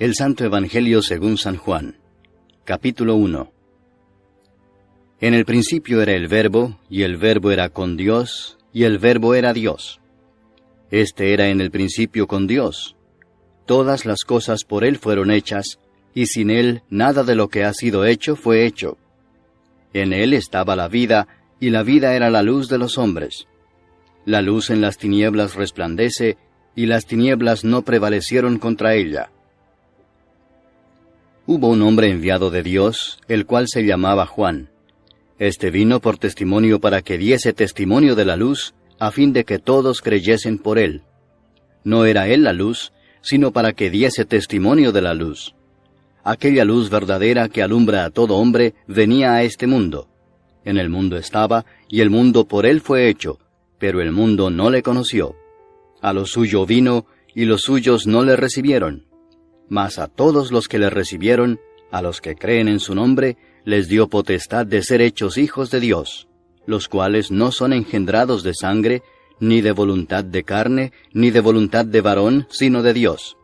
El Santo Evangelio según San Juan. Capítulo 1. En el principio era el Verbo, y el Verbo era con Dios, y el Verbo era Dios. Este era en el principio con Dios. Todas las cosas por Él fueron hechas, y sin Él nada de lo que ha sido hecho fue hecho. En Él estaba la vida, y la vida era la luz de los hombres. La luz en las tinieblas resplandece, y las tinieblas no prevalecieron contra ella. Hubo un hombre enviado de Dios, el cual se llamaba Juan. Este vino por testimonio para que diese testimonio de la luz, a fin de que todos creyesen por él. No era él la luz, sino para que diese testimonio de la luz. Aquella luz verdadera que alumbra a todo hombre venía a este mundo. En el mundo estaba, y el mundo por él fue hecho, pero el mundo no le conoció. A lo suyo vino, y los suyos no le recibieron. Mas a todos los que le recibieron, a los que creen en su nombre, les dio potestad de ser hechos hijos de Dios, los cuales no son engendrados de sangre, ni de voluntad de carne, ni de voluntad de varón, sino de Dios.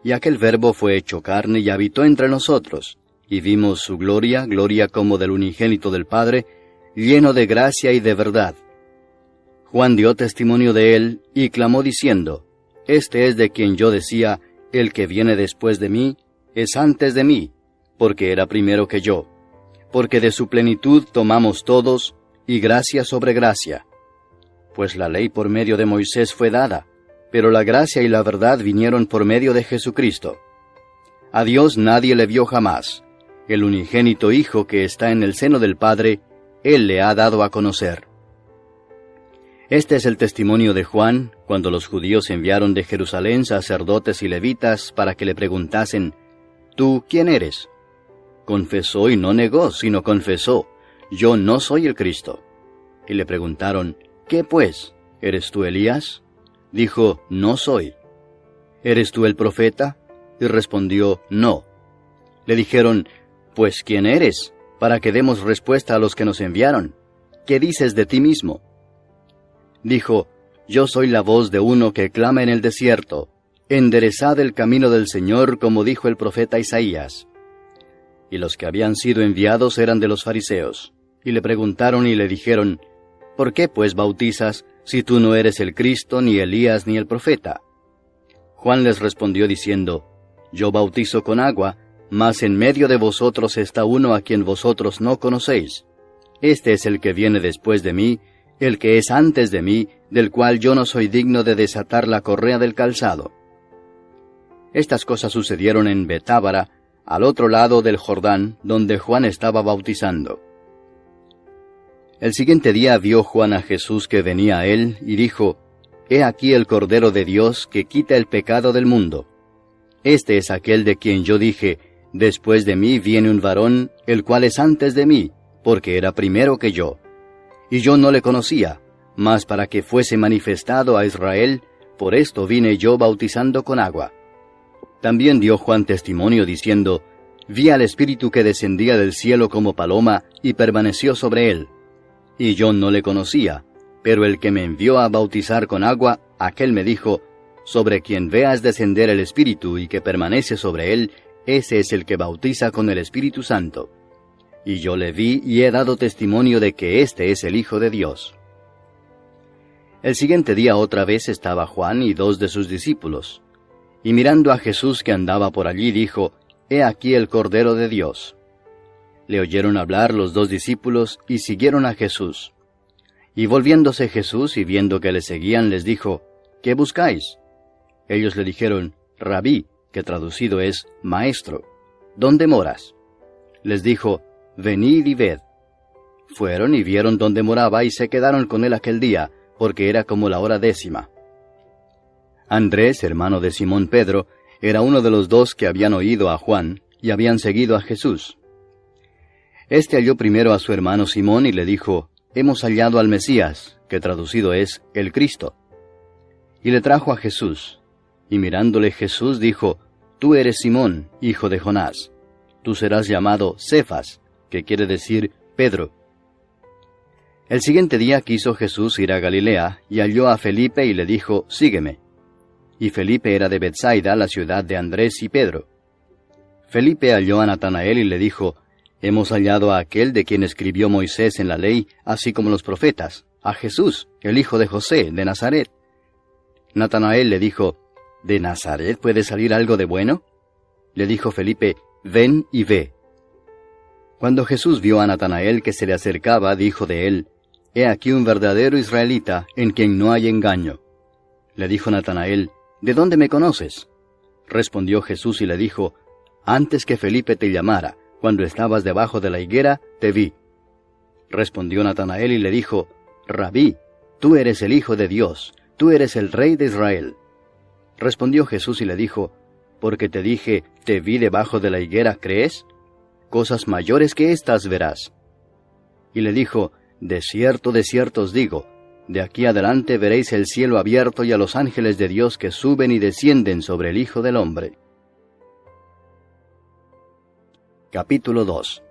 Y aquel Verbo fue hecho carne y habitó entre nosotros, y vimos su gloria, gloria como del unigénito del Padre, lleno de gracia y de verdad. Juan dio testimonio de él, y clamó diciendo, Este es de quien yo decía, el que viene después de mí, es antes de mí, porque era primero que yo. Porque de su plenitud tomamos todos, y gracia sobre gracia. Pues la ley por medio de Moisés fue dada, pero la gracia y la verdad vinieron por medio de Jesucristo. A Dios nadie le vio jamás. El unigénito Hijo que está en el seno del Padre, Él le ha dado a conocer. Este es el testimonio de Juan, cuando los judíos enviaron de Jerusalén sacerdotes y levitas para que le preguntasen, ¿Tú quién eres? Confesó y no negó, sino confesó, Yo no soy el Cristo. Y le preguntaron, ¿Qué pues? ¿Eres tú Elías? Dijo, No soy. ¿Eres tú el profeta? Y respondió, No. Le dijeron, Pues ¿quién eres? Para que demos respuesta a los que nos enviaron. ¿Qué dices de ti mismo? Dijo, Yo soy la voz de uno que clama en el desierto, enderezad el camino del Señor, como dijo el profeta Isaías. Y los que habían sido enviados eran de los fariseos, y le preguntaron y le dijeron, ¿Por qué pues bautizas, si tú no eres el Cristo, ni Elías, ni el profeta? Juan les respondió diciendo, Yo bautizo con agua, mas en medio de vosotros está uno a quien vosotros no conocéis. Este es el que viene después de mí, el que es antes de mí, del cual yo no soy digno de desatar la correa del calzado. Estas cosas sucedieron en Betábara, al otro lado del Jordán, donde Juan estaba bautizando. El siguiente día vio Juan a Jesús que venía a él, y dijo, He aquí el Cordero de Dios que quita el pecado del mundo. Este es aquel de quien yo dije, Después de mí viene un varón, el cual es antes de mí, porque era primero que yo. Y yo no le conocía, mas para que fuese manifestado a Israel, por esto vine yo bautizando con agua. También dio Juan testimonio diciendo, Vi al Espíritu que descendía del cielo como paloma, y permaneció sobre él. Y yo no le conocía, pero el que me envió a bautizar con agua, aquel me dijo, Sobre quien veas descender el Espíritu y que permanece sobre él, ese es el que bautiza con el Espíritu Santo. Y yo le vi y he dado testimonio de que este es el Hijo de Dios. El siguiente día otra vez estaba Juan y 2 de sus discípulos. Y mirando a Jesús que andaba por allí, dijo, He aquí el Cordero de Dios. Le oyeron hablar los 2 discípulos y siguieron a Jesús. Y volviéndose Jesús y viendo que le seguían, les dijo, ¿Qué buscáis? Ellos le dijeron, Rabí, que traducido es Maestro, ¿dónde moras? Les dijo, Venid y ved. Fueron y vieron dónde moraba y se quedaron con él aquel día, porque era como la hora 10:00. Andrés, hermano de Simón Pedro, era uno de los 2 que habían oído a Juan y habían seguido a Jesús. Este halló primero a su hermano Simón y le dijo, Hemos hallado al Mesías, que traducido es el Cristo. Y le trajo a Jesús. Y mirándole Jesús dijo, Tú eres Simón, hijo de Jonás. Tú serás llamado Cefas, que quiere decir Pedro. El siguiente día quiso Jesús ir a Galilea, y halló a Felipe y le dijo, Sígueme. y Felipe era de Betsaida, la ciudad de Andrés y Pedro. Felipe halló a Natanael y le dijo, «Hemos hallado a aquel de quien escribió Moisés en la ley, así como los profetas, a Jesús, el hijo de José, de Nazaret». Natanael le dijo, «¿De Nazaret puede salir algo de bueno?». Le dijo Felipe, «Ven y ve». Cuando Jesús vio a Natanael que se le acercaba, dijo de él, «He aquí un verdadero israelita, en quien no hay engaño». Le dijo Natanael, «¿De dónde me conoces?». Respondió Jesús y le dijo, «Antes que Felipe te llamara, cuando estabas debajo de la higuera, te vi». Respondió Natanael y le dijo, «Rabí, tú eres el Hijo de Dios, tú eres el Rey de Israel». Respondió Jesús y le dijo, «Porque te dije, te vi debajo de la higuera, ¿crees? Cosas mayores que estas verás». Y le dijo, de cierto os digo, de aquí adelante veréis el cielo abierto y a los ángeles de Dios que suben y descienden sobre el Hijo del Hombre. Capítulo 2.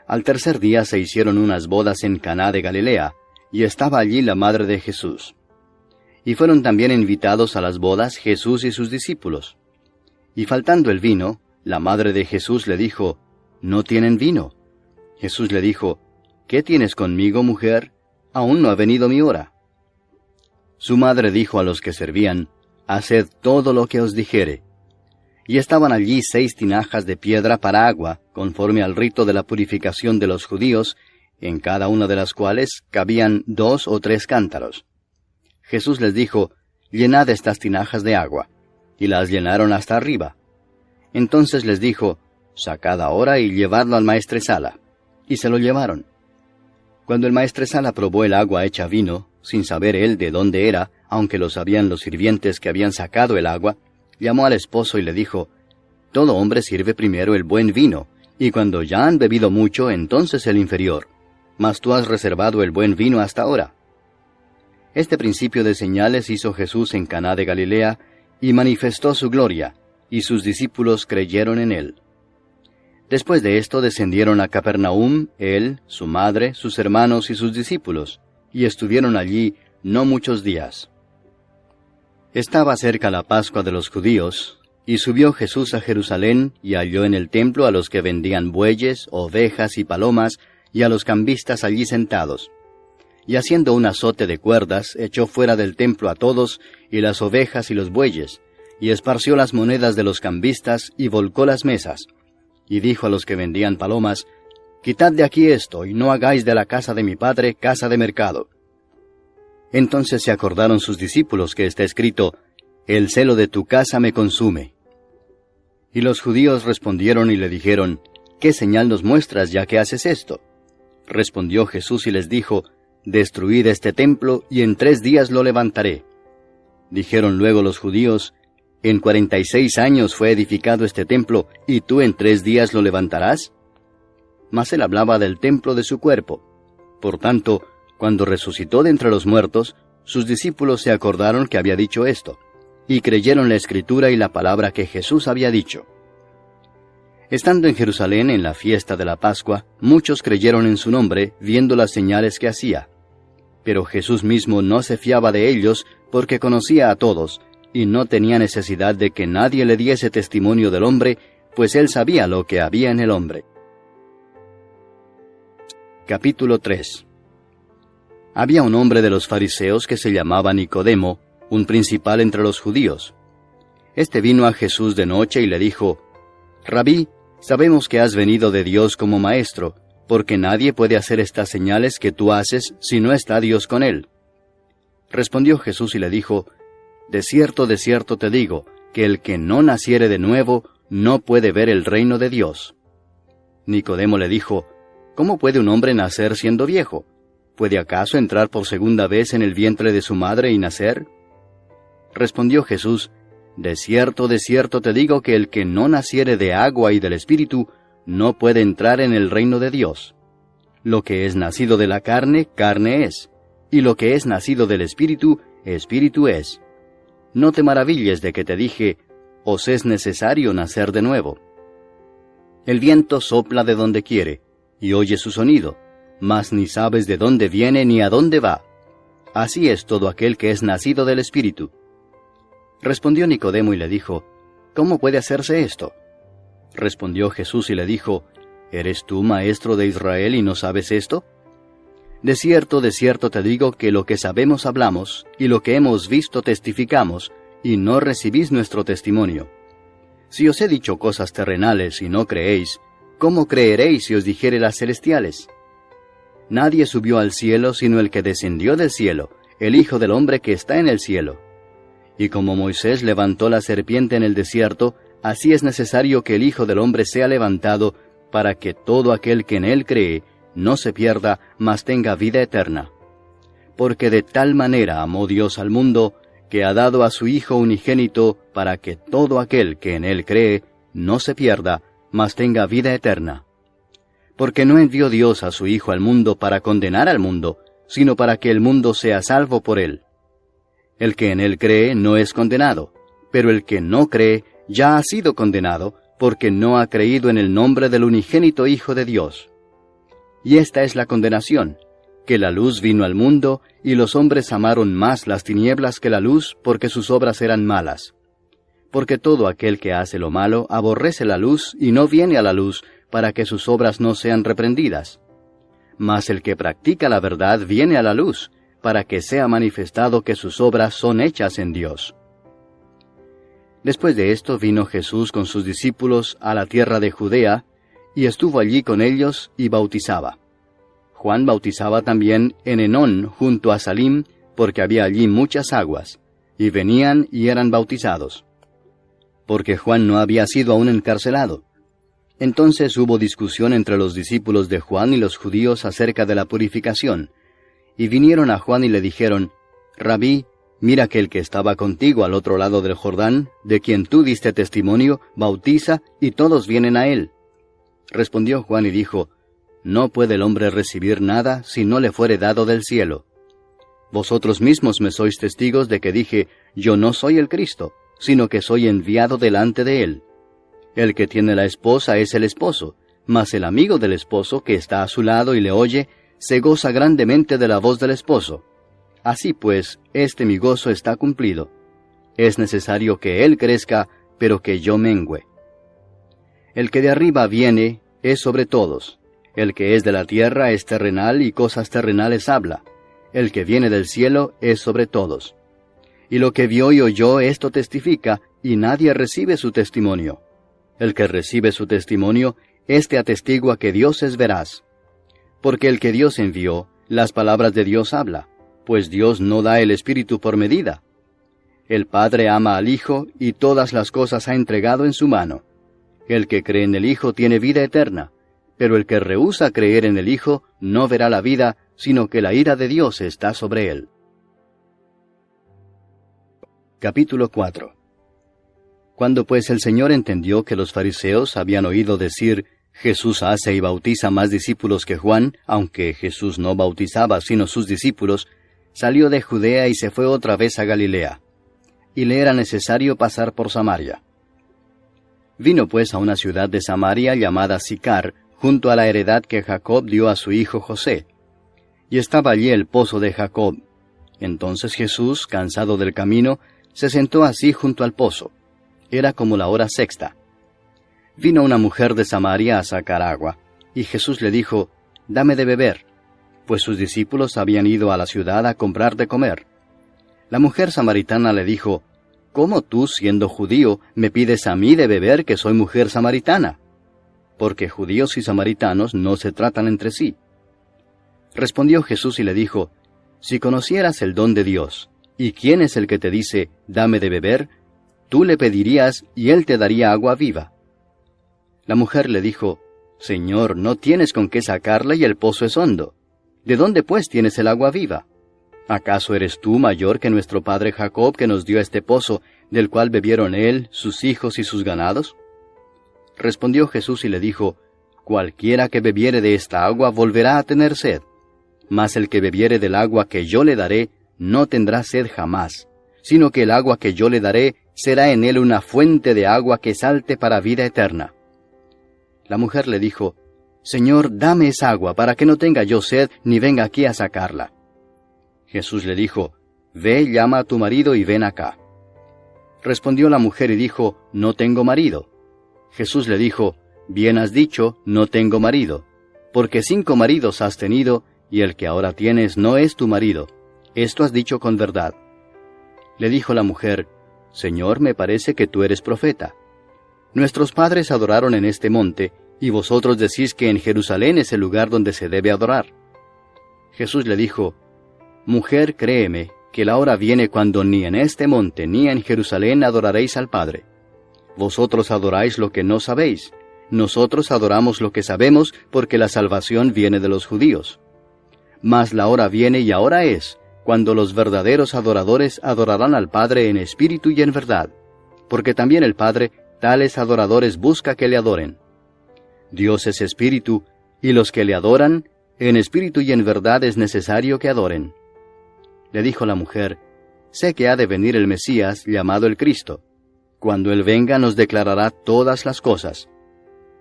Al tercer día se hicieron unas bodas en Caná de Galilea, y estaba allí la madre de Jesús. Y fueron también invitados a las bodas Jesús y sus discípulos. Y faltando el vino, la madre de Jesús le dijo, «¿No tienen vino?». Jesús le dijo, «¿Qué tienes conmigo, mujer? Aún no ha venido mi hora». Su madre dijo a los que servían, «Haced todo lo que os dijere». Y estaban allí 6 tinajas de piedra para agua, conforme al rito de la purificación de los judíos, en cada una de las cuales cabían 2 o 3 cántaros. Jesús les dijo, «Llenad estas tinajas de agua», y las llenaron hasta arriba. Entonces les dijo, «Sacad ahora y llevadlo al maestresala». Y se lo llevaron. Cuando el maestresala probó el agua hecha vino, sin saber él de dónde era, aunque lo sabían los sirvientes que habían sacado el agua, llamó al esposo y le dijo, «Todo hombre sirve primero el buen vino, y cuando ya han bebido mucho, entonces el inferior. Mas tú has reservado el buen vino hasta ahora». Este principio de señales hizo Jesús en Caná de Galilea, y manifestó su gloria, y sus discípulos creyeron en él. Después de esto descendieron a Capernaum, él, su madre, sus hermanos y sus discípulos, y estuvieron allí no muchos días. Estaba cerca la Pascua de los judíos, y subió Jesús a Jerusalén, y halló en el templo a los que vendían bueyes, ovejas y palomas, y a los cambistas allí sentados. Y haciendo un azote de cuerdas, echó fuera del templo a todos, y las ovejas y los bueyes, y esparció las monedas de los cambistas, y volcó las mesas. Y dijo a los que vendían palomas, «Quitad de aquí esto, y no hagáis de la casa de mi padre casa de mercado». Entonces se acordaron sus discípulos que está escrito, «El celo de tu casa me consume». Y los judíos respondieron y le dijeron, «¿Qué señal nos muestras ya que haces esto?». Respondió Jesús y les dijo, «Destruid este templo, y en 3 días lo levantaré». Dijeron luego los judíos, «¿En 46 años fue edificado este templo, y tú en 3 días lo levantarás?». Mas él hablaba del templo de su cuerpo. Por tanto, cuando resucitó de entre los muertos, sus discípulos se acordaron que había dicho esto, y creyeron la Escritura y la palabra que Jesús había dicho. Estando en Jerusalén en la fiesta de la Pascua, muchos creyeron en su nombre, viendo las señales que hacía. Pero Jesús mismo no se fiaba de ellos, porque conocía a todos, y no tenía necesidad de que nadie le diese testimonio del hombre, pues él sabía lo que había en el hombre. Capítulo 3. Había un hombre de los fariseos que se llamaba Nicodemo, un principal entre los judíos. Este vino a Jesús de noche y le dijo, «Rabí, sabemos que has venido de Dios como maestro, porque nadie puede hacer estas señales que tú haces si no está Dios con él». Respondió Jesús y le dijo, de cierto te digo, que el que no naciere de nuevo no puede ver el reino de Dios». Nicodemo le dijo, «¿Cómo puede un hombre nacer siendo viejo? ¿Puede acaso entrar por segunda vez en el vientre de su madre y nacer?». Respondió Jesús, de cierto te digo que el que no naciere de agua y del Espíritu no puede entrar en el reino de Dios. Lo que es nacido de la carne, carne es, y lo que es nacido del Espíritu, Espíritu es. No te maravilles de que te dije, os es necesario nacer de nuevo. El viento sopla de donde quiere, y oye su sonido, mas ni sabes de dónde viene ni a dónde va. Así es todo aquel que es nacido del Espíritu. Respondió Nicodemo y le dijo, ¿cómo puede hacerse esto? Respondió Jesús y le dijo, ¿eres tú maestro de Israel y no sabes esto? De cierto te digo que lo que sabemos hablamos, y lo que hemos visto testificamos, y no recibís nuestro testimonio. Si os he dicho cosas terrenales y no creéis, ¿cómo creeréis si os dijere las celestiales? Nadie subió al cielo sino el que descendió del cielo, el Hijo del Hombre que está en el cielo. Y como Moisés levantó la serpiente en el desierto, así es necesario que el Hijo del Hombre sea levantado, para que todo aquel que en él cree no se pierda, mas tenga vida eterna. Porque de tal manera amó Dios al mundo, que ha dado a su Hijo unigénito, para que todo aquel que en él cree no se pierda, mas tenga vida eterna. Porque no envió Dios a su Hijo al mundo para condenar al mundo, sino para que el mundo sea salvo por él. El que en él cree no es condenado, pero el que no cree ya ha sido condenado, porque no ha creído en el nombre del unigénito Hijo de Dios. Y esta es la condenación, que la luz vino al mundo, y los hombres amaron más las tinieblas que la luz, porque sus obras eran malas. Porque todo aquel que hace lo malo aborrece la luz, y no viene a la luz, para que sus obras no sean reprendidas. Mas el que practica la verdad viene a la luz, para que sea manifestado que sus obras son hechas en Dios. Después de esto vino Jesús con sus discípulos a la tierra de Judea, y estuvo allí con ellos y bautizaba. Juan bautizaba también en Enón junto a Salim, porque había allí muchas aguas, y venían y eran bautizados. Porque Juan no había sido aún encarcelado. Entonces hubo discusión entre los discípulos de Juan y los judíos acerca de la purificación, y vinieron a Juan y le dijeron, Rabí, mira que el que estaba contigo al otro lado del Jordán, de quien tú diste testimonio, bautiza, y todos vienen a él. Respondió Juan y dijo, No puede el hombre recibir nada si no le fuere dado del cielo. Vosotros mismos me sois testigos de que dije, Yo no soy el Cristo, sino que soy enviado delante de él. El que tiene la esposa es el esposo, mas el amigo del esposo que está a su lado y le oye, se goza grandemente de la voz del esposo. Así pues, este mi gozo está cumplido. Es necesario que él crezca, pero que yo mengüe. El que de arriba viene es sobre todos. El que es de la tierra es terrenal y cosas terrenales habla. El que viene del cielo es sobre todos. Y lo que vio y oyó esto testifica, y nadie recibe su testimonio. El que recibe su testimonio, éste atestigua que Dios es veraz. Porque el que Dios envió, las palabras de Dios habla, pues Dios no da el Espíritu por medida. El Padre ama al Hijo, y todas las cosas ha entregado en su mano. El que cree en el Hijo tiene vida eterna, pero el que rehúsa creer en el Hijo no verá la vida, sino que la ira de Dios está sobre él. Capítulo 4. Cuando pues el Señor entendió que los fariseos habían oído decir, Jesús hace y bautiza más discípulos que Juan, aunque Jesús no bautizaba sino sus discípulos, salió de Judea y se fue otra vez a Galilea. Y le era necesario pasar por Samaria. Vino pues a una ciudad de Samaria llamada Sicar, junto a la heredad que Jacob dio a su hijo José. Y estaba allí el pozo de Jacob. Entonces Jesús, cansado del camino, se sentó así junto al pozo. Era como la hora sexta. Vino una mujer de Samaria a sacar agua, y Jesús le dijo, Dame de beber, pues sus discípulos habían ido a la ciudad a comprar de comer. La mujer samaritana le dijo, ¿Cómo tú, siendo judío, me pides a mí de beber que soy mujer samaritana? Porque judíos y samaritanos no se tratan entre sí. Respondió Jesús y le dijo, Si conocieras el don de Dios, ¿y quién es el que te dice, dame de beber? Tú le pedirías, y él te daría agua viva. La mujer le dijo, Señor, no tienes con qué sacarla y el pozo es hondo. ¿De dónde pues tienes el agua viva? ¿Acaso eres tú mayor que nuestro padre Jacob, que nos dio este pozo, del cual bebieron él, sus hijos y sus ganados? Respondió Jesús y le dijo, Cualquiera que bebiere de esta agua volverá a tener sed, mas el que bebiere del agua que yo le daré no tendrá sed jamás, sino que el agua que yo le daré será en él una fuente de agua que salte para vida eterna. La mujer le dijo, Señor, dame esa agua para que no tenga yo sed ni venga aquí a sacarla. Jesús le dijo, Ve, llama a tu marido y ven acá. Respondió la mujer y dijo, no tengo marido. Jesús le dijo, bien has dicho, no tengo marido, porque 5 maridos has tenido, y el que ahora tienes no es tu marido. Esto has dicho con verdad. Le dijo la mujer, Señor, me parece que tú eres profeta. Nuestros padres adoraron en este monte, y vosotros decís que en Jerusalén es el lugar donde se debe adorar. Jesús le dijo, Mujer, créeme, que la hora viene cuando ni en este monte ni en Jerusalén adoraréis al Padre. Vosotros adoráis lo que no sabéis. Nosotros adoramos lo que sabemos, porque la salvación viene de los judíos. Mas la hora viene y ahora es, cuando los verdaderos adoradores adorarán al Padre en espíritu y en verdad, porque también el Padre tales adoradores busca que le adoren. Dios es espíritu, y los que le adoran, en espíritu y en verdad es necesario que adoren. Le dijo la mujer, sé que ha de venir el Mesías, llamado el Cristo. Cuando Él venga nos declarará todas las cosas.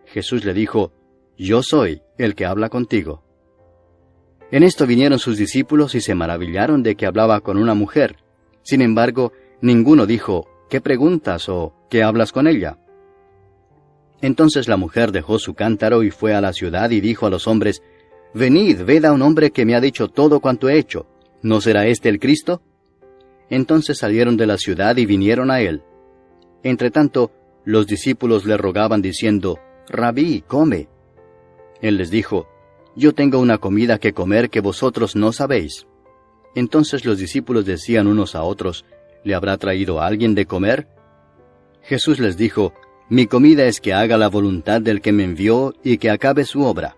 Jesús le dijo, Yo soy el que habla contigo. En esto vinieron sus discípulos y se maravillaron de que hablaba con una mujer. Sin embargo, ninguno dijo, ¿qué preguntas o qué hablas con ella? Entonces la mujer dejó su cántaro y fue a la ciudad y dijo a los hombres, Venid, ved a un hombre que me ha dicho todo cuanto he hecho. ¿No será este el Cristo? Entonces salieron de la ciudad y vinieron a él. Entretanto, los discípulos le rogaban diciendo, Rabí, come. Él les dijo, Yo tengo una comida que comer que vosotros no sabéis. Entonces los discípulos decían unos a otros, ¿le habrá traído alguien de comer? Jesús les dijo, Mi comida es que haga la voluntad del que me envió y que acabe su obra.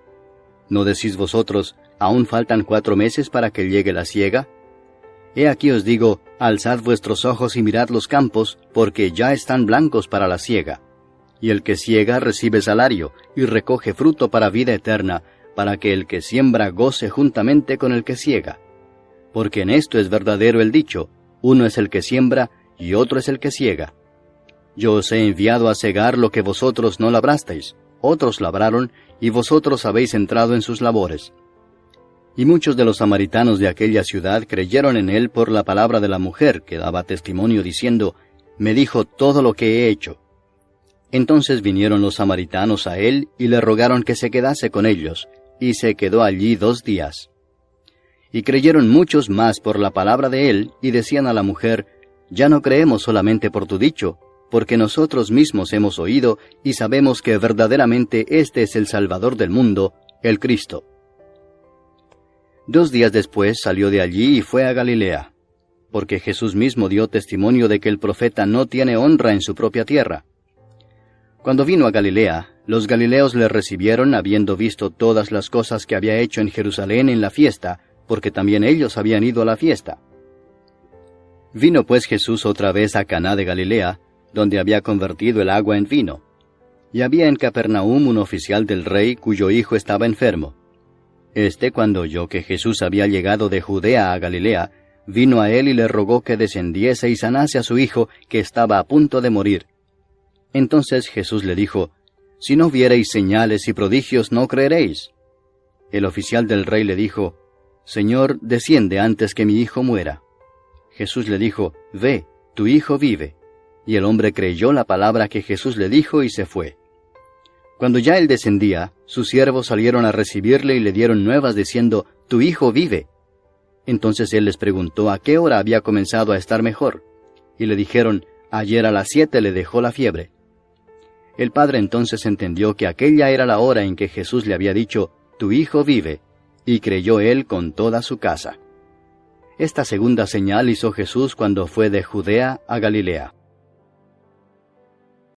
¿No decís vosotros, aún faltan 4 meses para que llegue la siega? He aquí os digo, alzad vuestros ojos y mirad los campos, porque ya están blancos para la siega. Y el que siega recibe salario, y recoge fruto para vida eterna, para que el que siembra goce juntamente con el que siega. Porque en esto es verdadero el dicho, uno es el que siembra, y otro es el que siega. Yo os he enviado a segar lo que vosotros no labrasteis, otros labraron, y vosotros habéis entrado en sus labores. Y muchos de los samaritanos de aquella ciudad creyeron en él por la palabra de la mujer, que daba testimonio diciendo, Me dijo todo lo que he hecho. Entonces vinieron los samaritanos a él, y le rogaron que se quedase con ellos, y se quedó allí 2 días. Y creyeron muchos más por la palabra de él, y decían a la mujer, Ya no creemos solamente por tu dicho, porque nosotros mismos hemos oído, y sabemos que verdaderamente este es el Salvador del mundo, el Cristo. 2 días después salió de allí y fue a Galilea, porque Jesús mismo dio testimonio de que el profeta no tiene honra en su propia tierra. Cuando vino a Galilea, los galileos le recibieron habiendo visto todas las cosas que había hecho en Jerusalén en la fiesta, porque también ellos habían ido a la fiesta. Vino pues Jesús otra vez a Caná de Galilea, donde había convertido el agua en vino. Y había en Capernaum un oficial del rey cuyo hijo estaba enfermo. Cuando oyó que Jesús había llegado de Judea a Galilea, vino a él y le rogó que descendiese y sanase a su hijo, que estaba a punto de morir. Entonces Jesús le dijo, Si no viereis señales y prodigios, no creeréis. El oficial del rey le dijo, Señor, desciende antes que mi hijo muera. Jesús le dijo, Ve, tu hijo vive. Y el hombre creyó la palabra que Jesús le dijo y se fue. Cuando ya él descendía, sus siervos salieron a recibirle y le dieron nuevas diciendo, Tu hijo vive. Entonces él les preguntó a qué hora había comenzado a estar mejor. Y le dijeron, Ayer a las 7 le dejó la fiebre. El padre entonces entendió que aquella era la hora en que Jesús le había dicho, Tu hijo vive, y creyó él con toda su casa. Esta segunda señal hizo Jesús cuando fue de Judea a Galilea.